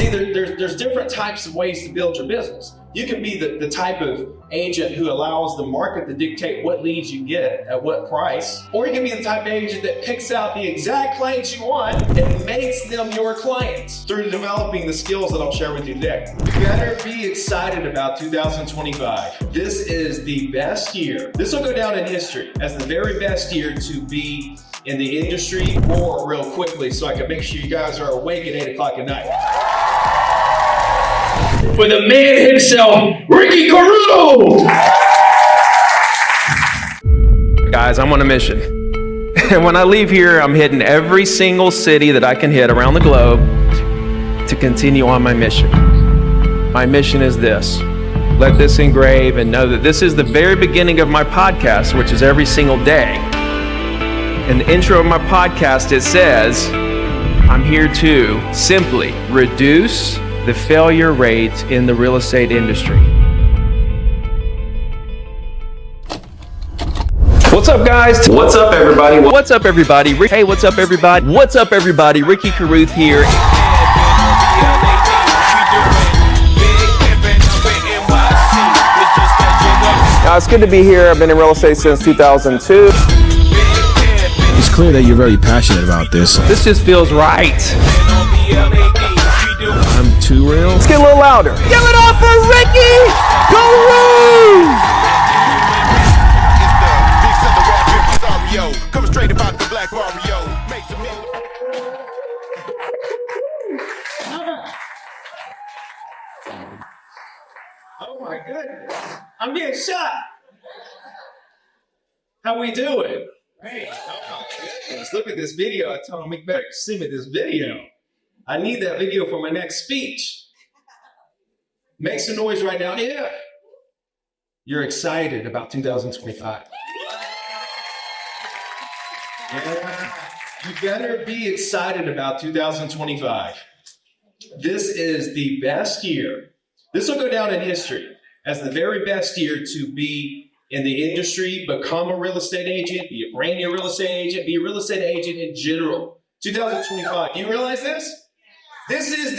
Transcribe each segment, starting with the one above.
See, there's different types of ways to build your business. You can be the type of agent who allows the market to dictate what leads you get at what price, or you can be the type of agent that picks out the exact clients you want and makes them your clients through developing the skills that I'll share with you today. You better be excited about 2025. This is the best year. This will go down in history as the very best year to be in the industry. More real quickly so I can make sure you guys are awake at 8 o'clock at night. For the man himself, Ricky Carruth! Guys, I'm on a mission. And when I leave here, I'm hitting every single city that I can hit around the globe to continue on my mission. My mission is this. Let this engrave and know that this is the very beginning of my podcast, which is every single day. In the intro of my podcast, it says, I'm here to simply reduce the failure rate in the real estate industry. What's up, guys? What's up, everybody? What's up, everybody? Hey, what's up, everybody? What's up, everybody? Ricky Carruth here. It's good to be here. I've been in real estate since 2002. It's clear that you're very passionate about this. This just feels right. I'm too real. Let's get a little louder. Give it up for Ricky Carruth! Coming straight about the Black Mario. Oh my goodness. I'm being shot. How we doing? Hey, oh my goodness. Look at this video. I told him he better see me this video. I need that video for my next speech. Make some noise right now if you're excited about 2025. Yeah, you better be excited about 2025. This is the best year. This will go down in history as the very best year to be in the industry, become a real estate agent, be a brand new real estate agent, be a real estate agent in general. 2025. Do you realize this? This is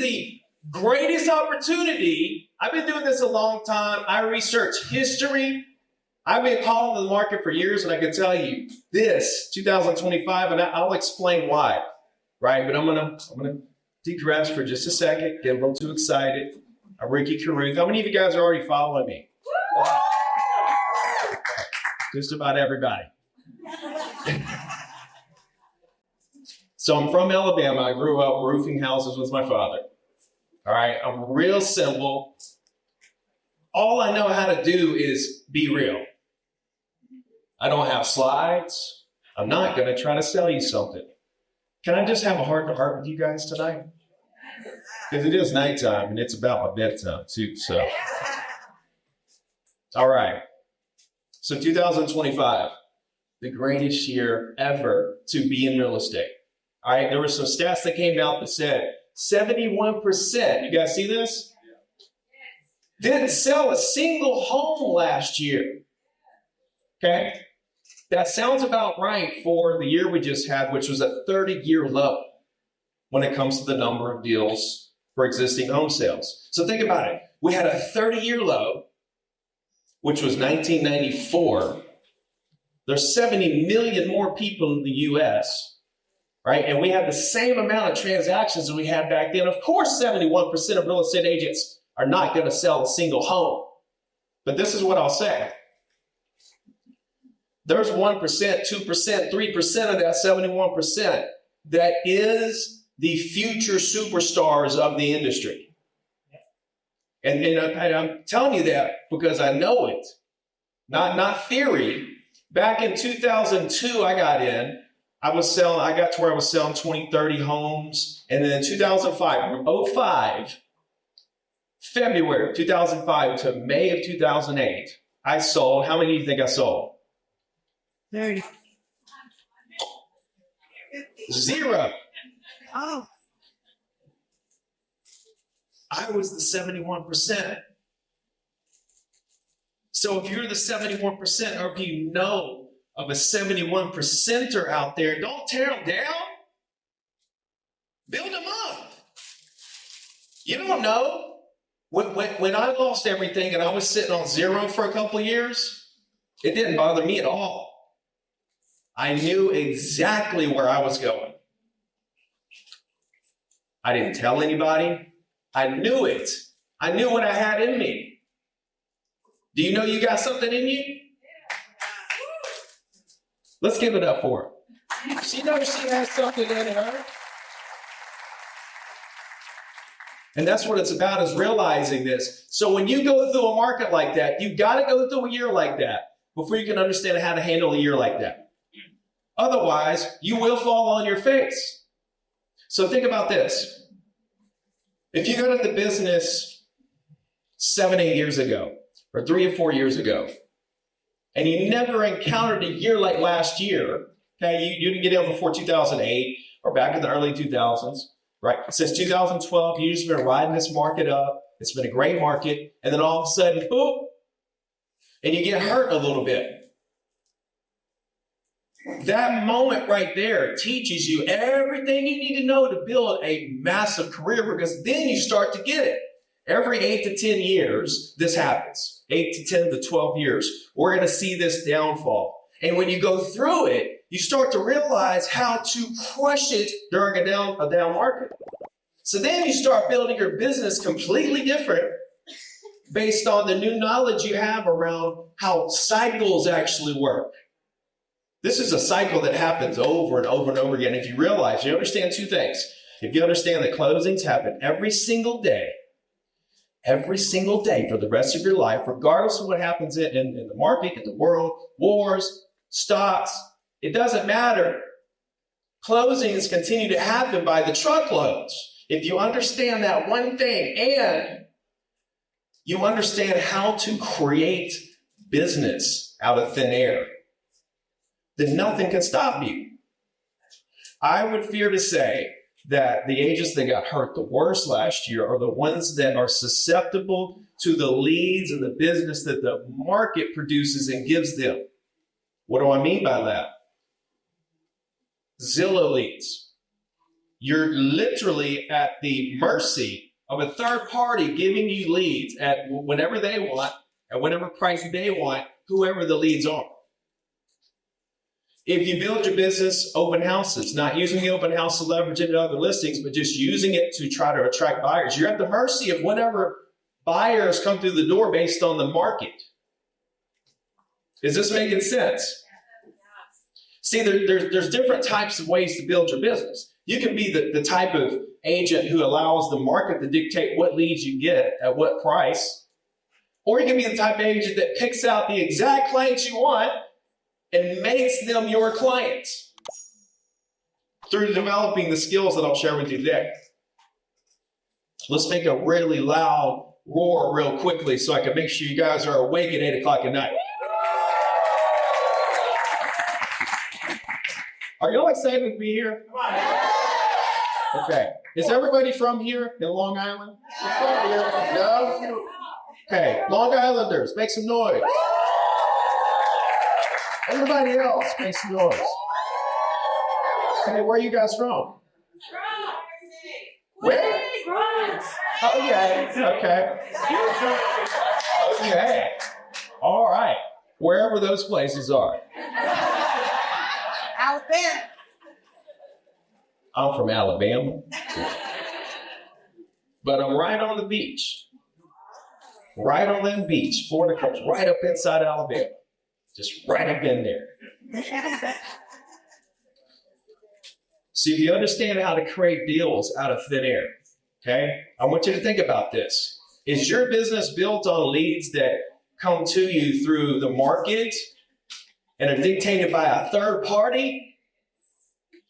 the greatest opportunity. I've been doing this a long time. I research history. I've been calling the market for years, and I can tell you this 2025, and I'll explain why, right? But I'm gonna digress for just a second. Get a little too excited. I'm Ricky Carruth. How many of you guys are already following me? Wow. Just about everybody. So I'm from Alabama. I grew up roofing houses with my father. All right, I'm real simple. All I know how to do is be real. I don't have slides. I'm not going to try to sell you something. Can I just have a heart-to-heart with you guys tonight? Because it is nighttime and it's about my bedtime too. So, all right. So 2025, the greatest year ever to be in real estate. All right, there were some stats that came out that said 71%, you guys see this? Didn't sell a single home last year. Okay? That sounds about right for the year we just had, which was a 30-year low when it comes to the number of deals for existing home sales. So think about it. We had a 30-year low, which was 1994. There's 70 million more people in the U.S., right? And we have the same amount of transactions as we had back then. Of course, 71% of real estate agents are not going to sell a single home. But this is what I'll say. There's 1%, 2%, 3% of that 71% that is the future superstars of the industry. And I'm telling you that because I know it, not theory. Back in 2002, I got in. I got to where I was selling 20, 30 homes. And then in 2005, from 05, February of 2005 to May of 2008, I sold, how many do you think I sold? 30. 0. Oh. I was the 71%. So if you're the 71%, or if you know of a 71%er out there, don't tear them down. Build them up. You don't know. When I lost everything and I was sitting on zero for a couple of years, it didn't bother me at all. I knew exactly where I was going. I didn't tell anybody. I knew it. I knew what I had in me. Do you know you got something in you? Let's give it up for her. She knows she has something in her. And that's what it's about, is realizing this. So when you go through a market like that, you've got to go through a year like that before you can understand how to handle a year like that. Otherwise, you will fall on your face. So think about this. If you got into business 7, 8 years ago, or 3 or 4 years ago, and you never encountered a year like last year, okay, you didn't get in before 2008 or back in the early 2000s, right? Since 2012, you've just been riding this market up. It's been a great market. And then all of a sudden, boom, and you get hurt a little bit. That moment right there teaches you everything you need to know to build a massive career, because then you start to get it. Every 8 to 10 years, this happens. 8 to 10 to 12 years, we're going to see this downfall. And when you go through it, you start to realize how to crush it during a down market. So then you start building your business completely different based on the new knowledge you have around how cycles actually work. This is a cycle that happens over and over and over again. If you realize, you understand two things. If you understand that closings happen every single day for the rest of your life, regardless of what happens in the market, in the world, wars, stocks, it doesn't matter. Closings continue to happen by the truckloads. If you understand that one thing and you understand how to create business out of thin air, then nothing can stop you. I would fear to say that the agents that got hurt the worst last year are the ones that are susceptible to the leads and the business that the market produces and gives them. What do I mean by that? Zillow leads. You're literally at the mercy of a third party giving you leads at whenever they want, at whatever price they want, whoever the leads are. If you build your business open houses, not using the open house to leverage into other listings, but just using it to try to attract buyers, you're at the mercy of whatever buyers come through the door based on the market. Is this making sense? See, there's different types of ways to build your business. You can be the type of agent who allows the market to dictate what leads you get at what price. Or you can be the type of agent that picks out the exact clients you want and makes them your clients through developing the skills that I'll share with you today. Let's make a really loud roar real quickly so I can make sure you guys are awake at 8 o'clock at night. Are you all excited to be here? Okay. Is everybody from here in Long Island? No? Okay. Long Islanders, make some noise. Everybody else, make some noise. Okay, where are you guys from? Where? Oh, yeah. Okay. Okay. All right. Wherever those places are. Alabama. I'm from Alabama. But I'm right on the beach. Right on that beach. Florida comes right up inside Alabama. Just right up in there. So if you understand how to create deals out of thin air, okay, I want you to think about this. Is your business built on leads that come to you through the market and are dictated by a third party?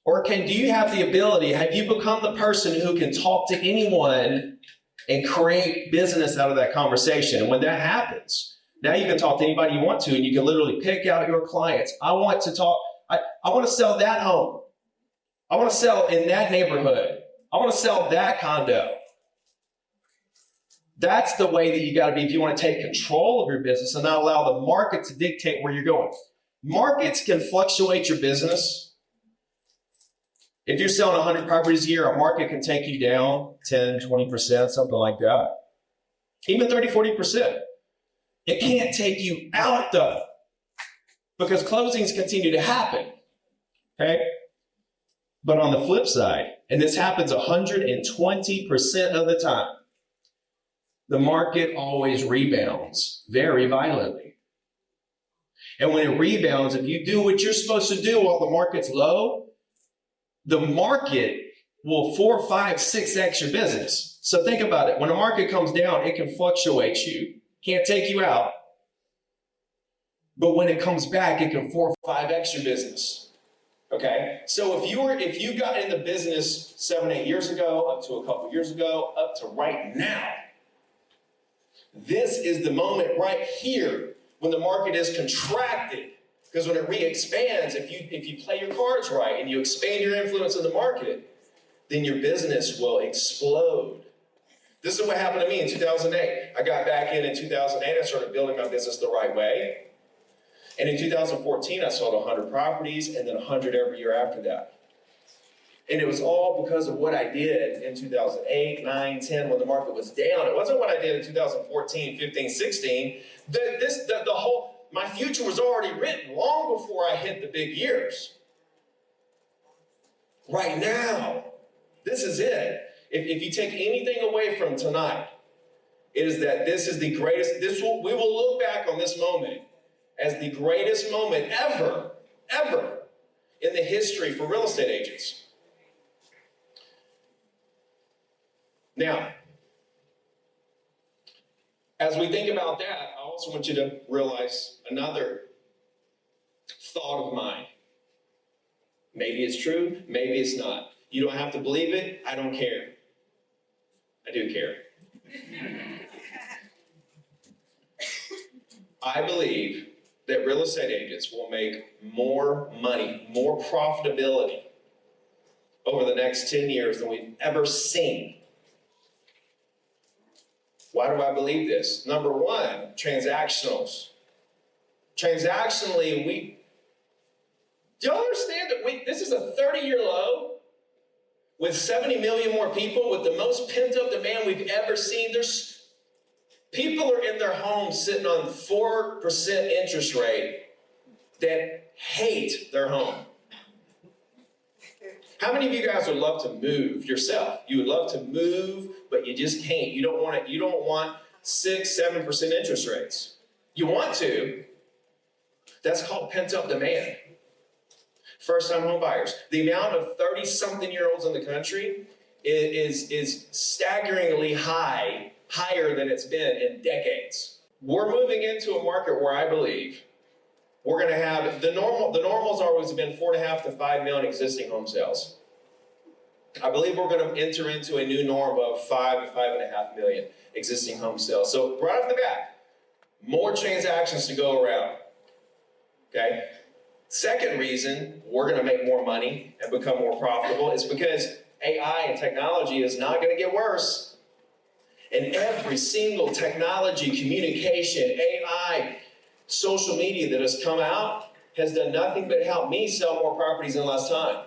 Or do you have the ability, have you become the person who can talk to anyone and create business out of that conversation? And when that happens, now you can talk to anybody you want to, and you can literally pick out your clients. I want to sell that home. I want to sell in that neighborhood. I want to sell that condo. That's the way that you got to be if you want to take control of your business and not allow the market to dictate where you're going. Markets can fluctuate your business. If you're selling 100 properties a year, a market can take you down 10, 20%, something like that. Even 30, 40%. It can't take you out though, because closings continue to happen, okay? But on the flip side, and this happens 120% of the time, the market always rebounds very violently. And when it rebounds, if you do what you're supposed to do while the market's low, the market will 4, 5, 6x your business. So think about it. When the market comes down, it can fluctuate you. Can't take you out. But when it comes back, it can 4, 5x your business. Okay? So if you got in the business 7, 8 years ago, up to a couple years ago, up to right now, this is the moment right here when the market is contracted. Because when it re-expands, if you play your cards right and you expand your influence in the market, then your business will explode. This is what happened to me in 2008. I got back in 2008. I started building my business the right way. And in 2014, I sold 100 properties and then 100 every year after that. And it was all because of what I did in 2008, 9, 10, when the market was down. It wasn't what I did in 2014, 15, 16. My future was already written long before I hit the big years. Right now, this is it. If you take anything away from tonight, it is that this is the greatest. We will look back on this moment as the greatest moment ever in the history for real estate agents. Now, as we think about that, I also want you to realize another thought of mine. Maybe it's true, maybe it's not. You don't have to believe it. I don't care. I do care. I believe that real estate agents will make more money, more profitability over the next 10 years than we've ever seen. Why do I believe this? Number one, transactionals. Transactionally, do you understand that this is a 30-year low with 70 million more people with the most pent-up demand we've ever seen? People are in their homes sitting on 4% interest rate that hate their home. How many of you guys would love to move yourself? You would love to move, but you just can't. You don't want it. You don't want 6, 7% interest rates. You want to. That's called pent-up demand. First-time home buyers. The amount of 30-something-year-olds in the country is staggeringly higher than it's been in decades. We're moving into a market where I believe we're going to have the normal's always been 4.5 to 5 million existing home sales. I believe we're going to enter into a new norm of 5 to 5.5 million existing home sales. So right off the bat, more transactions to go around. Okay. Second reason we're going to make more money and become more profitable is because AI and technology is not going to get worse. And every single technology, communication, AI, social media that has come out has done nothing but help me sell more properties in less time.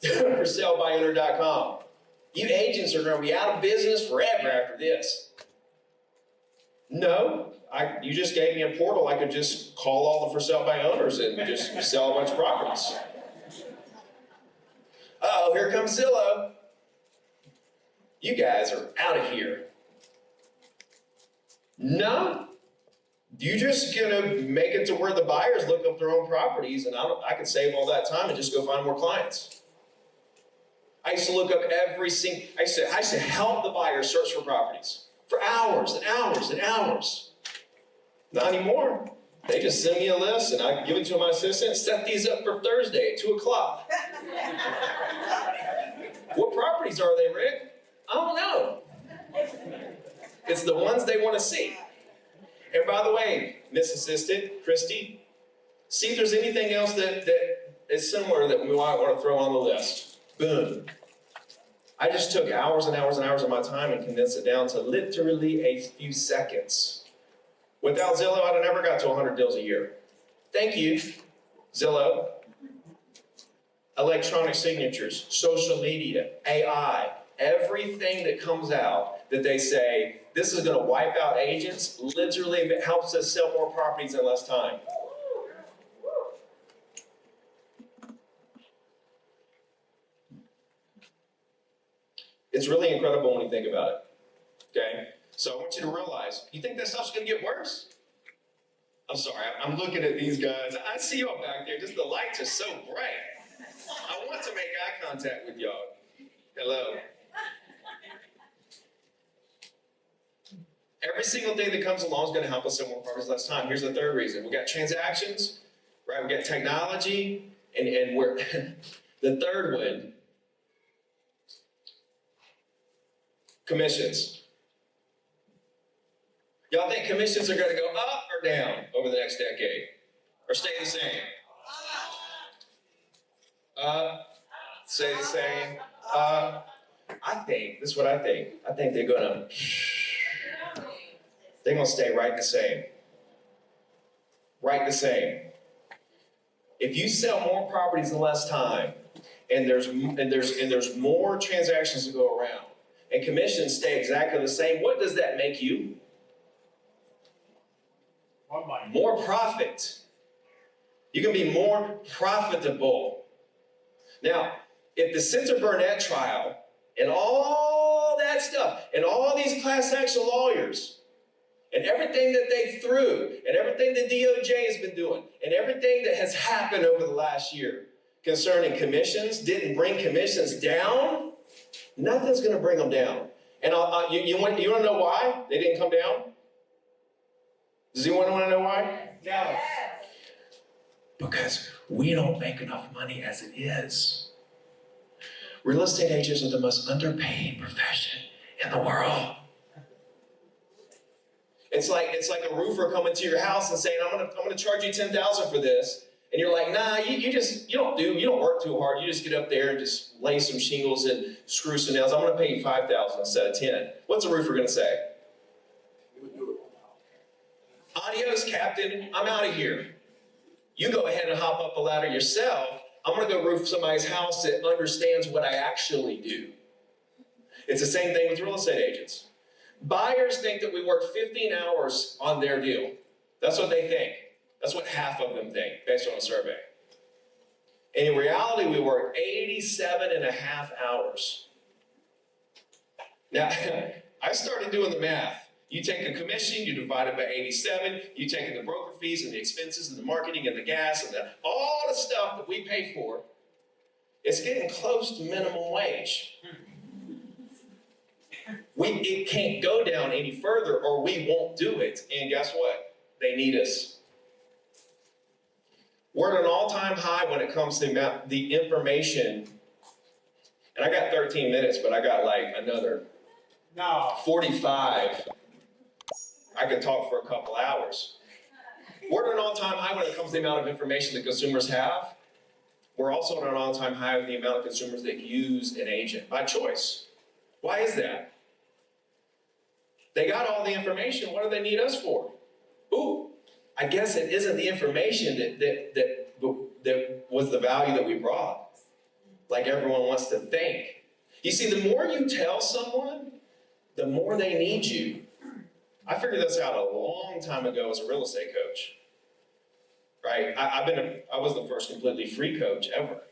For salebyowner.com. You agents are going to be out of business forever after this. No, you just gave me a portal. I could just call all the for sale by owners and just sell a bunch of properties. Uh-oh, here comes Zillow. You guys are out of here. No, you're just gonna make it to where the buyers look up their own properties, and I could save all that time and just go find more clients. I used to look up I used to help the buyers search for properties for hours and hours and hours. Not anymore. They just send me a list and I give it to my assistant, set these up for Thursday at 2:00. What properties are they, Rick? I don't know. It's the ones they want to see. And by the way, Miss Assistant, Christy, see if there's anything else that is similar that we might want to throw on the list. Boom. I just took hours and hours and hours of my time and condensed it down to literally a few seconds. Without Zillow, I'd have never got to 100 deals a year. Thank you, Zillow. electronic signatures, social media, AI, everything that comes out that they say, this is going to wipe out agents, literally it helps us sell more properties in less time. It's really incredible when you think about it, okay? So I want you to realize, you think that stuff's going to get worse? I'm sorry, I'm looking at these guys. I see y'all back there, just the lights are so bright. I want to make eye contact with y'all. Hello. Every single thing that comes along is going to help us sell more properties less time. Here's the third reason. We got transactions, right? We got technology, and we're the third one, commissions. Y'all think commissions are going to go up or down over the next decade? Or stay the same? Stay the same. I think, this is what I think. I think they're going to stay right the same. Right the same. If you sell more properties in less time, and there's more transactions to go around, and commissions stay exactly the same, what does that make you? More profit. You can be more profitable. Now, if the Center Burnett trial and all that stuff and all these class action lawyers and everything that they threw and everything the DOJ has been doing and everything that has happened over the last year concerning commissions didn't bring commissions down, nothing's going to bring them down. And you want to know why they didn't come down? Does anyone want to know why? No. Because we don't make enough money as it is. Real estate agents are the most underpaid profession in the world. It's like a roofer coming to your house and saying, I'm gonna charge you $10,000 for this. And you're like, nah, you don't work too hard. You just get up there and just lay some shingles and screw some nails. I'm gonna pay you $5,000 instead of $10,000. What's a roofer gonna say? Adios, Captain, I'm out of here. You go ahead and hop up the ladder yourself. I'm gonna go roof somebody's house that understands what I actually do. It's the same thing with real estate agents. Buyers think that we work 15 hours on their deal. That's what they think. That's what half of them think, based on a survey. And in reality, we work 87 and a half hours. Now, I started doing the math. You take a commission, you divide it by 87, you take the broker fees and the expenses and the marketing and the gas and all the stuff that we pay for, it's getting close to minimum wage. It can't go down any further or we won't do it. And guess what? They need us. We're at an all-time high when it comes to the information. And I got 13 minutes, but I got like another 45. I could talk for a couple hours. We're at an all-time high when it comes to the amount of information that consumers have. We're also at an all-time high with the amount of consumers that use an agent by choice. Why is that? They got all the information. What do they need us for? Ooh, I guess it isn't the information that was the value that we brought, like everyone wants to think. You see, the more you tell someone, the more they need you. I figured this out a long time ago as a real estate coach, right? I was the first completely free coach ever.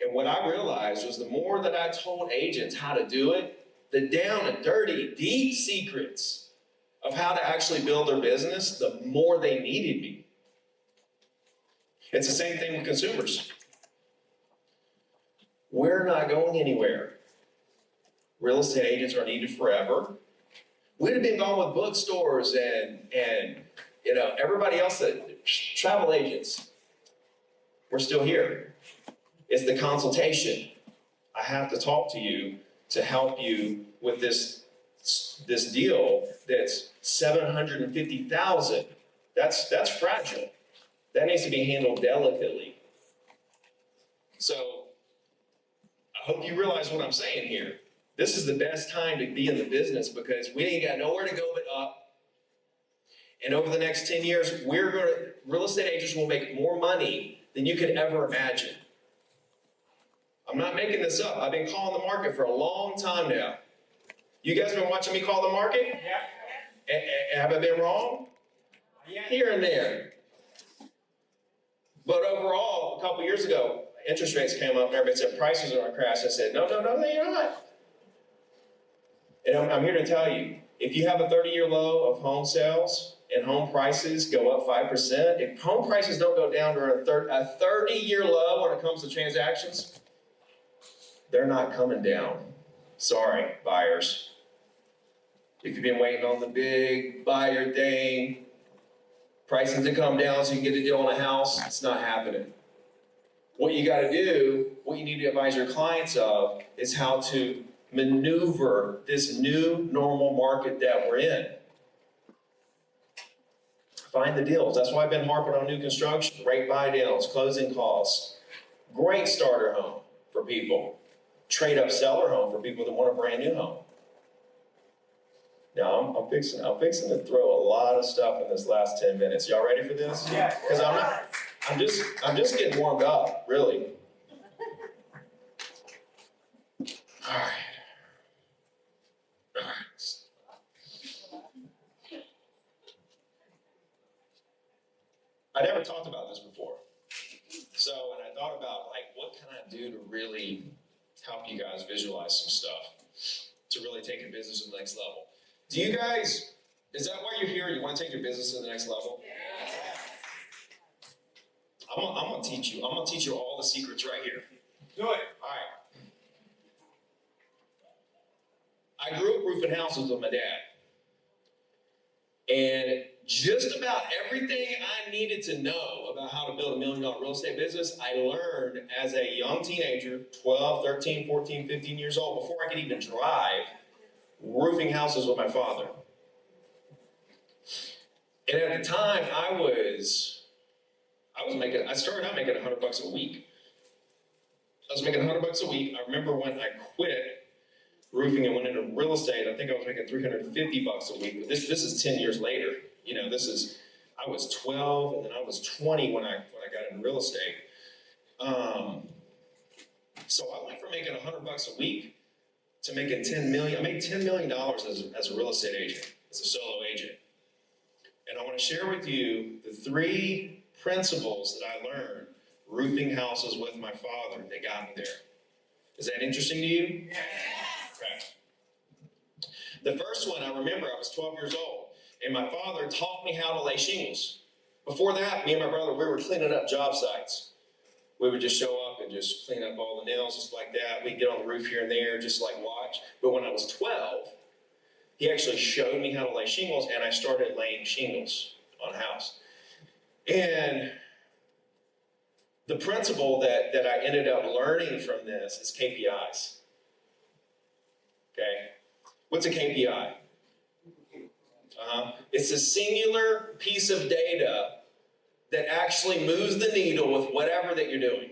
And what I realized was the more that I told agents how to do it, the down and dirty, deep secrets of how to actually build their business, the more they needed me. It's the same thing with consumers. We're not going anywhere. Real estate agents are needed forever. We'd have been gone with bookstores and everybody else, travel agents. We're still here. It's the consultation. I have to talk to you to help you with this deal that's $750,000. That's fragile. That needs to be handled delicately. So I hope you realize what I'm saying here. This is the best time to be in the business because we ain't got nowhere to go but up. And over the next 10 years, real estate agents will make more money than you could ever imagine. I'm not making this up. I've been calling the market for a long time now. You guys been watching me call the market? Yeah. Have I been wrong? Yeah. Here and there. But overall, a couple years ago, interest rates came up and everybody said prices are going to crash. I said, no, they're not. And I'm here to tell you, if you have a 30-year low of home sales and home prices go up 5%, if home prices don't go down to a 30-year low when it comes to transactions, they're not coming down. Sorry, buyers. If you've been waiting on the big buyer thing, prices to come down so you can get a deal on a house, it's not happening. What you got to do, what you need to advise your clients of, is how to maneuver this new normal market that we're in. Find the deals. That's why I've been harping on new construction, rate buy downs, closing costs. Great starter home for people. Trade up seller home for people that want a brand new home. Now I'm fixing to throw a lot of stuff in this last 10 minutes. Y'all ready for this? Yeah. Because I'm just getting warmed up, really. All right. I never talked about this before. So, and I thought about, what can I do to really help you guys visualize some stuff, to really take your business to the next level. Do you guys, is that why you're here? You want to take your business to the next level? I'm going to teach you. I'm going to teach you all the secrets right here. Do it. All right. I grew up roofing houses with my dad. And just about everything I needed to know about how to build $1 million real estate business, I learned as a young teenager, 12, 13, 14, 15 years old, before I could even drive, roofing houses with my father. And at the time, I started out making $100 a week. I was making $100 a week. I remember when I quit roofing and went into real estate, I think I was making $350 a week. But this is 10 years later. You know, I was 12 and then I was 20 when I got into real estate. So I went from making $100 a week to making $10 million. I made $10 million as a real estate agent, as a solo agent. And I want to share with you the 3 principles that I learned roofing houses with my father that got me there. Is that interesting to you? Yes. Okay. The first one, I remember I was 12 years old, and my father taught me how to lay shingles. Before that, me and my brother, we were cleaning up job sites. We would just show up and just clean up all the nails just like that. We'd get on the roof here and there, just watch. But when I was 12, he actually showed me how to lay shingles, and I started laying shingles on a house. And the principle that I ended up learning from this is KPIs. Okay? What's a KPI? It's a singular piece of data that actually moves the needle with whatever that you're doing.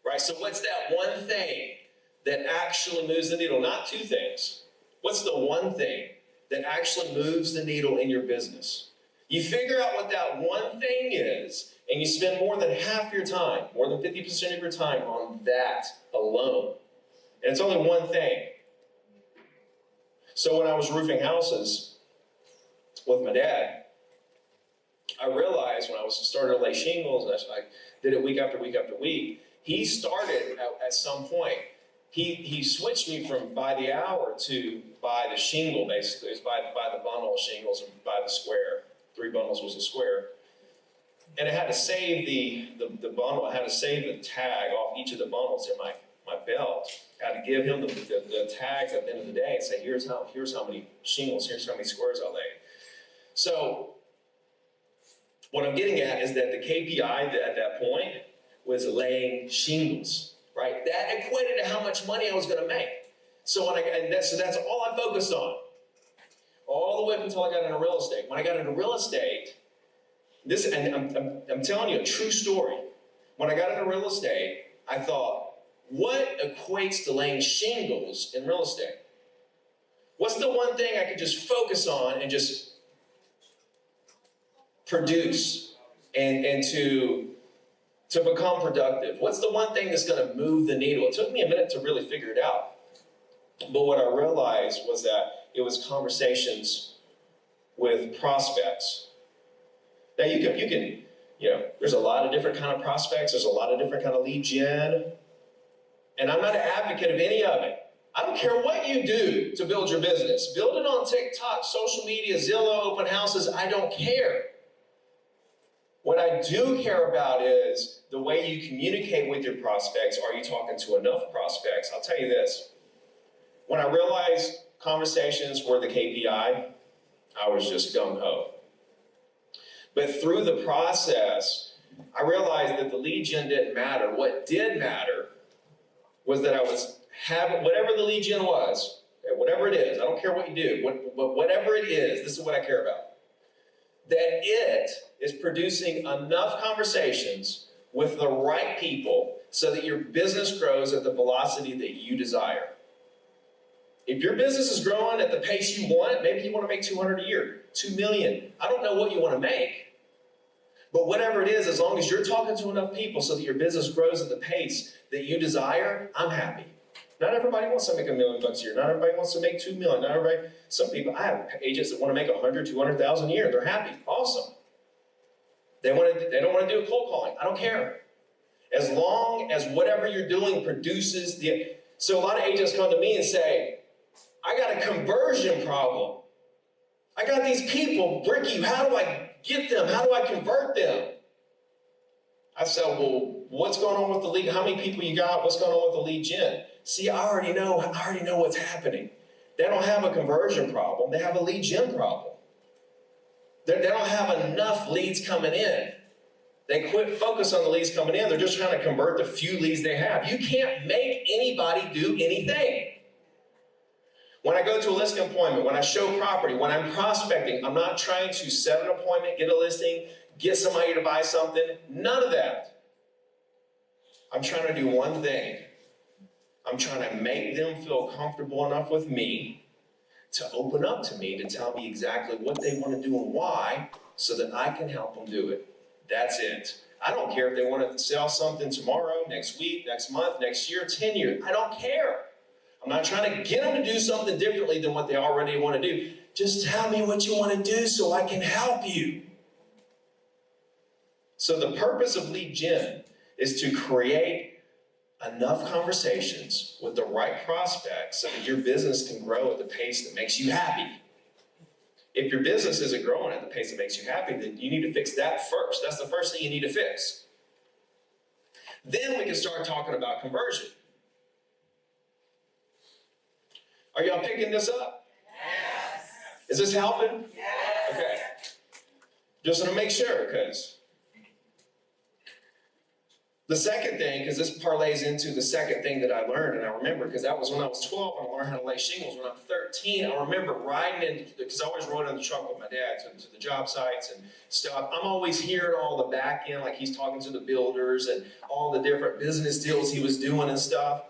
Right? So what's that one thing that actually moves the needle? Not 2 things. What's the one thing that actually moves the needle in your business? You figure out what that one thing is, and you spend more than half your time, more than 50% of your time on that alone. And it's only one thing. So when I was roofing houses with my dad, I realized when I started to lay shingles, and I did it week after week after week, he started at some point, he switched me from by the hour to by the shingle, basically. It was by the bundle of shingles and by the square. 3 bundles was a square. And I had to save the bundle. I had to save the tag off each of the bundles in my belt. I had to give him the tags at the end of the day and say, here's how many shingles, here's how many squares I laid. So what I'm getting at is that the KPI at that point was laying shingles, right? That equated to how much money I was going to make. So that's all I focused on, all the way up until I got into real estate. When I got into real estate, I'm telling you a true story. When I got into real estate, I thought, what equates to laying shingles in real estate? What's the one thing I could just focus on and just produce and to to become productive? What's the one thing that's going to move the needle? It took me a minute to really figure it out. But what I realized was that it was conversations with prospects. Now you can, there's a lot of different kind of prospects. There's a lot of different kind of lead gen. And I'm not an advocate of any of it. I don't care what you do to build your business. Build it on TikTok, social media, Zillow, open houses. I don't care. What I do care about is the way you communicate with your prospects. Are you talking to enough prospects? I'll tell you this. When I realized conversations were the KPI, I was just gung-ho. But through the process, I realized that the lead gen didn't matter. What did matter was that I was having, whatever the lead gen was, whatever it is, I don't care what you do, whatever it is, this is what I care about. That it is producing enough conversations with the right people so that your business grows at the velocity that you desire. If your business is growing at the pace you want, maybe you want to make 200 a year, 2 million. I don't know what you want to make. But whatever it is, as long as you're talking to enough people so that your business grows at the pace that you desire, I'm happy. Not everybody wants to make $1 million a year. Not everybody wants to make 2 million. Not everybody. Some people, I have agents that want to make 100, 200,000 a year. They're happy. Awesome. They don't want to do cold calling. I don't care. As long as whatever you're doing produces the. So a lot of agents come to me and say, I got a conversion problem. I got these people, Ricky, how do I get them? How do I convert them? I said, well, what's going on with the lead? How many people you got? What's going on with the lead gen? See, I already know what's happening. They don't have a conversion problem. They have a lead gen problem. They don't have enough leads coming in. They quit focus on the leads coming in. They're just trying to convert the few leads they have. You can't make anybody do anything. When I go to a listing appointment, when I show property, when I'm prospecting, I'm not trying to set an appointment, get a listing, get somebody to buy something. None of that. I'm trying to do one thing. I'm trying to make them feel comfortable enough with me to open up to me, to tell me exactly what they want to do and why, so that I can help them do it. That's it. I don't care if they want to sell something tomorrow, next week, next month, next year, 10 years. I don't care. I'm not trying to get them to do something differently than what they already want to do. Just tell me what you want to do so I can help you. So the purpose of lead gen is to create enough conversations with the right prospects so that your business can grow at the pace that makes you happy. If your business isn't growing at the pace that makes you happy, then you need to fix that first. That's the first thing you need to fix. Then we can start talking about conversion. Are y'all picking this up? Yes. Is this helping? Yes. Okay. Just want to make sure, because the second thing, because this parlays into the second thing that I learned, and I remember, because that was when I was 12, and I learned how to lay shingles. When I was 13, I remember riding in, because I always rode in the truck with my dad to the job sites and stuff. I'm always hearing all the back end, like he's talking to the builders and all the different business deals he was doing and stuff.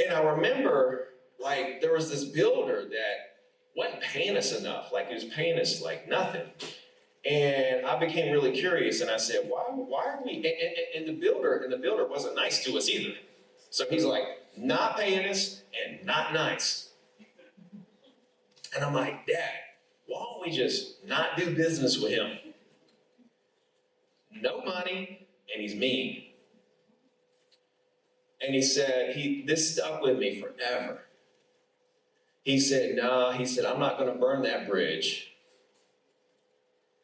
And I remember, like, there was this builder that wasn't paying us enough. Like, he was paying us, like, nothing. And I became really curious, and I said, why are we, and the builder wasn't nice to us either. So he's like, not paying us and not nice. And I'm like, Dad, why don't we just not do business with him? No money, and he's mean. And he said, this stuck with me forever. He said, I'm not going to burn that bridge.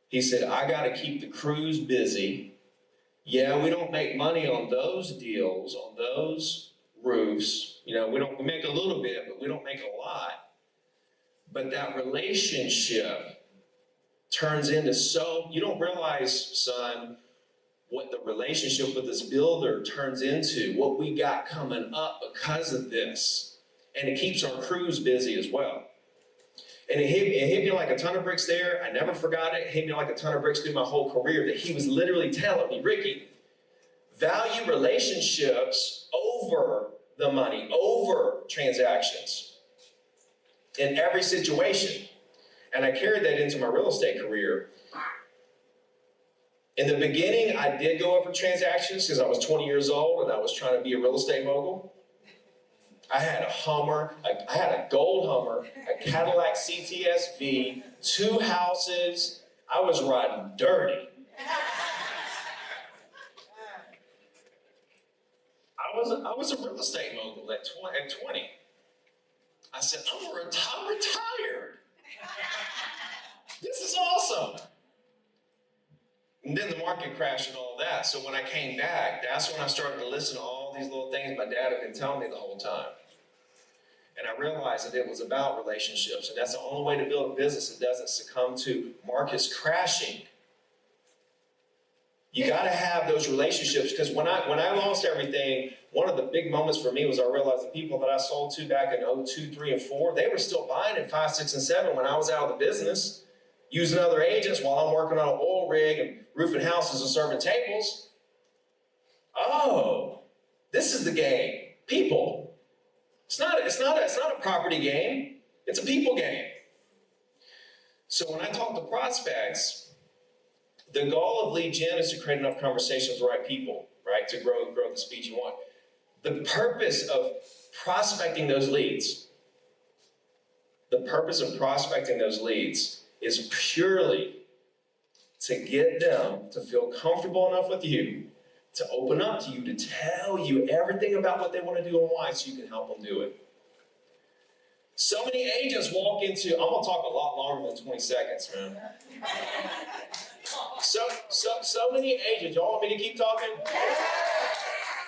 He said, I got to keep the crews busy. Yeah, we don't make money on those deals, on those roofs. We make a little bit, but we don't make a lot. But that relationship turns into you don't realize, son, what the relationship with this builder turns into, what we got coming up because of this. And it keeps our crews busy as well. And it hit me like a ton of bricks there. I never forgot it. It hit me like a ton of bricks through my whole career that he was literally telling me, Ricky, value relationships over the money, over transactions in every situation. And I carried that into my real estate career. In the beginning, I did go up for transactions because I was 20 years old and I was trying to be a real estate mogul. I had a Hummer, I had a gold Hummer, a Cadillac CTS-V, 2 houses. I was riding dirty. I was a real estate mogul at 20. I said, I'm retired. This is awesome. And then the market crashed and all that. So when I came back, that's when I started to listen to all these little things my dad had been telling me the whole time. And I realized that it was about relationships. And that's the only way to build a business that doesn't succumb to markets crashing. You got to have those relationships, because when I lost everything, one of the big moments for me was I realized the people that I sold to back in 02, 3, and 4, they were still buying in 5, 6, and 7 when I was out of the business, using other agents while I'm working on an oil rig and roofing houses and serving tables. Oh, this is the game. People. It's not a property game. It's a people game. So when I talk to prospects, the goal of lead gen is to create enough conversations with the right people, right, to grow the speed you want. The purpose of prospecting those leads is purely to get them to feel comfortable enough with you, to open up to you, to tell you everything about what they want to do and why, so you can help them do it. So many agents walk into, I'm going to talk a lot longer than 20 seconds, man. So many agents, y'all want me to keep talking?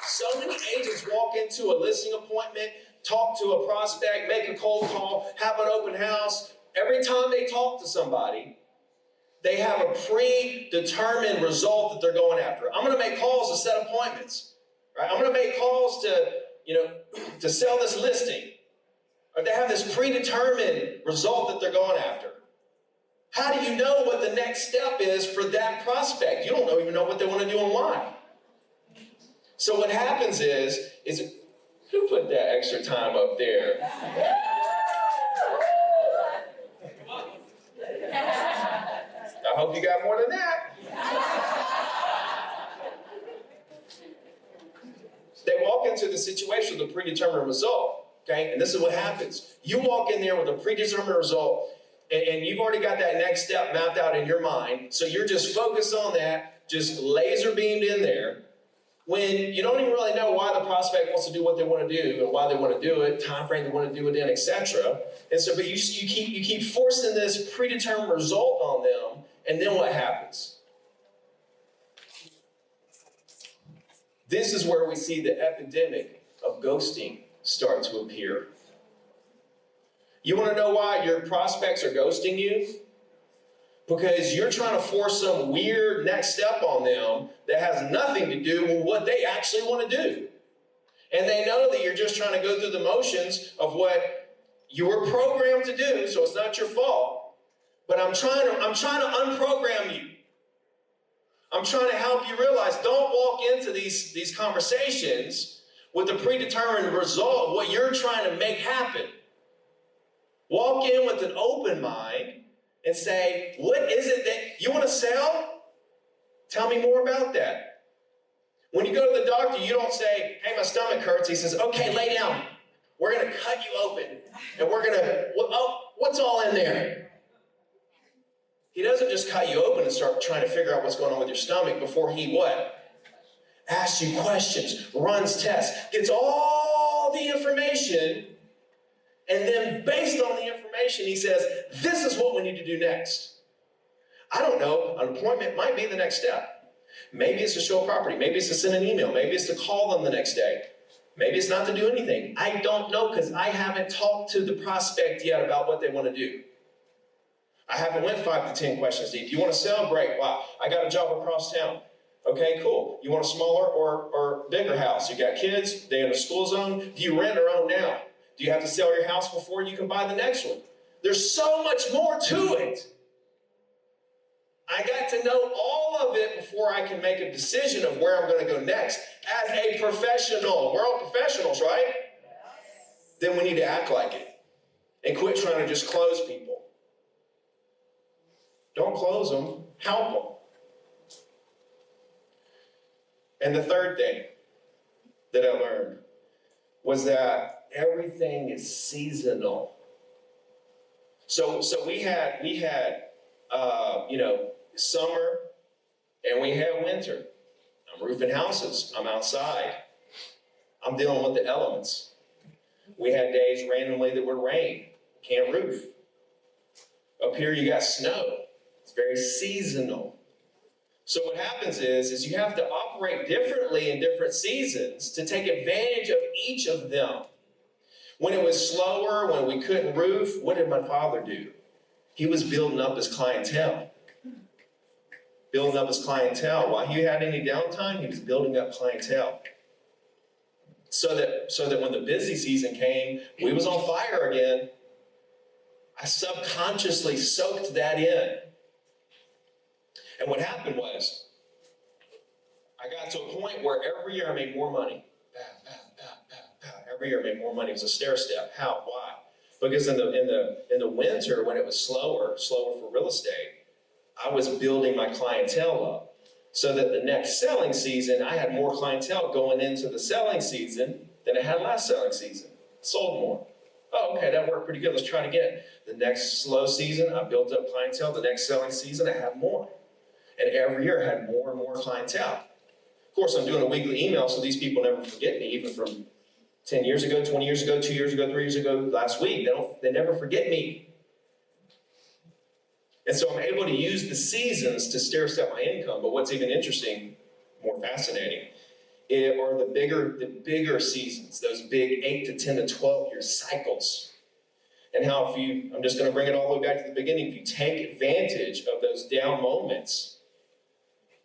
So many agents walk into a listing appointment, talk to a prospect, make a cold call, have an open house. Every time they talk to somebody, they have a predetermined result that they're going after. I'm going to make calls to set appointments, right? I'm going to make calls to sell this listing. Or they have this predetermined result that they're going after. How do you know what the next step is for that prospect? You don't even know what they want to do and why. So what happens is who put that extra time up there? I hope you got more than that. They walk into the situation with a predetermined result, okay? And this is what happens. You walk in there with a predetermined result, and you've already got that next step mapped out in your mind, so you're just focused on that, just laser beamed in there, when you don't even really know why the prospect wants to do what they want to do and why they want to do it, time frame they want to do it in, etc. And so, but you keep forcing this predetermined result on them, and then what happens? This is where we see the epidemic of ghosting start to appear. You want to know why your prospects are ghosting you? Because you're trying to force some weird next step on them that has nothing to do with what they actually want to do. And they know that you're just trying to go through the motions of what you were programmed to do, so it's not your fault. But I'm trying to unprogram you. I'm trying to help you realize, don't walk into these conversations with a predetermined result of what you're trying to make happen. Walk in with an open mind and say, what is it that you want to sell? Tell me more about that. When you go to the doctor, you don't say, hey, my stomach hurts. He says, okay, lay down. We're going to cut you open. And we're going to, what's all in there? He doesn't just cut you open and start trying to figure out what's going on with your stomach before he what? Asks you questions, runs tests, gets all the information, and then based on the information, he says, this is what we need to do next. I don't know, an appointment might be the next step. Maybe it's to show a property. Maybe it's to send an email. Maybe it's to call them the next day. Maybe it's not to do anything. I don't know, because I haven't talked to the prospect yet about what they want to do. I haven't went 5 to 10 questions deep. You want to sell? Great. Wow, I got a job across town. Okay, cool. You want a smaller or bigger house? You got kids? They in a school zone? Do you rent or own now? Do you have to sell your house before you can buy the next one? There's so much more to it. I got to know all of it before I can make a decision of where I'm going to go next. As a professional, we're all professionals, right? Then we need to act like it and quit trying to just close people. Don't close them, help them. And the third thing that I learned was that everything is seasonal. So we had summer and we had winter. I'm roofing houses. I'm outside. I'm dealing with the elements. We had days randomly that would rain. Can't roof. Up here you got snow. It's very seasonal. So what happens is you have to operate differently in different seasons to take advantage of each of them. When it was slower, when we couldn't roof, what did my father do? He was building up his clientele. Building up his clientele. While he had any downtime, he was building up clientele. So that when the busy season came, we was on fire again. I subconsciously soaked that in. And what happened was, I got to a point where every year I made more money. Every year I made more money. It was a stair step. How? Why? Because in the winter, when it was slower for real estate, I was building my clientele up. So that the next selling season, I had more clientele going into the selling season than I had last selling season. Sold more. Oh, okay, that worked pretty good. Let's try it again. The next slow season, I built up clientele. The next selling season, I had more. And every year I had more and more clientele. Of course, I'm doing a weekly email, so these people never forget me, even from 10 years ago, 20 years ago, 2 years ago, 3 years ago, last week. They never forget me. And so I'm able to use the seasons to stair step my income. But what's even interesting, more fascinating, are the bigger seasons, those big 8 to 10 to 12 year cycles. And how I'm just going to bring it all the way back to the beginning, if you take advantage of those down moments,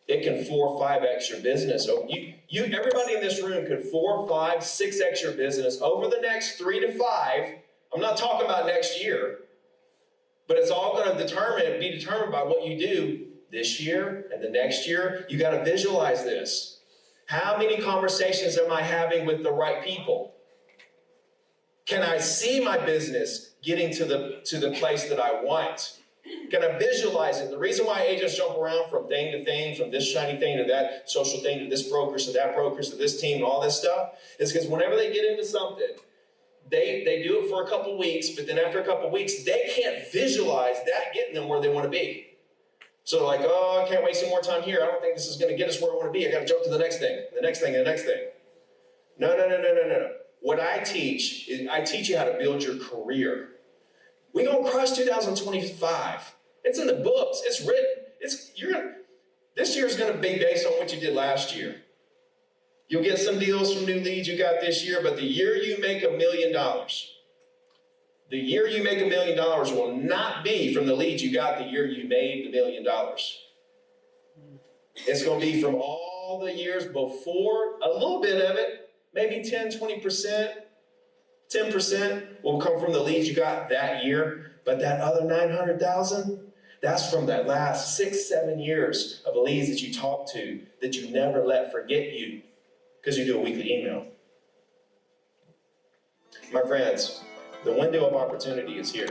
it can 4 or 5x your business. Everybody in this room could 4, 5, 6x your business over the next 3 to 5. I'm not talking about next year, but it's all going to be determined by what you do this year and the next year. You got to visualize this. How many conversations am I having with the right people? Can I see my business getting to the place that I want? Can I visualize it? The reason why agents jump around from thing to thing, from this shiny thing to that social thing, to this brokerage, to that brokerage, to this team, and all this stuff, is because whenever they get into something, they do it for a couple weeks, but then after a couple weeks, they can't visualize that getting them where they want to be. So they're like, oh, I can't waste some more time here. I don't think this is going to get us where I want to be. I got to jump to the next thing, the next thing, and the next thing. No. What I teach is I teach you how to build your career. We're going to crush 2025. It's in the books. It's written. This year's going to be based on what you did last year. You'll get some deals from new leads you got this year, but the year you make $1 million, the year you make $1 million will not be from the leads you got the year you made the $1 million. It's going to be from all the years before, a little bit of it, maybe 10, 20%, 10% will come from the leads you got that year, but that other 900,000, that's from that last 6, 7 years of leads that you talked to that you never let forget you because you do a weekly email. My friends, the window of opportunity is here,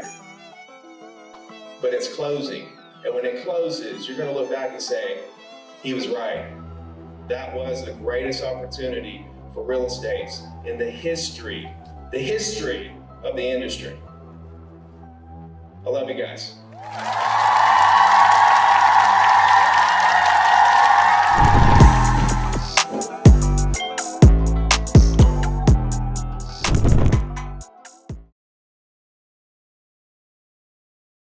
but it's closing. And when it closes, you're going to look back and say, he was right. That was the greatest opportunity for real estate in the history of the industry. I love you guys.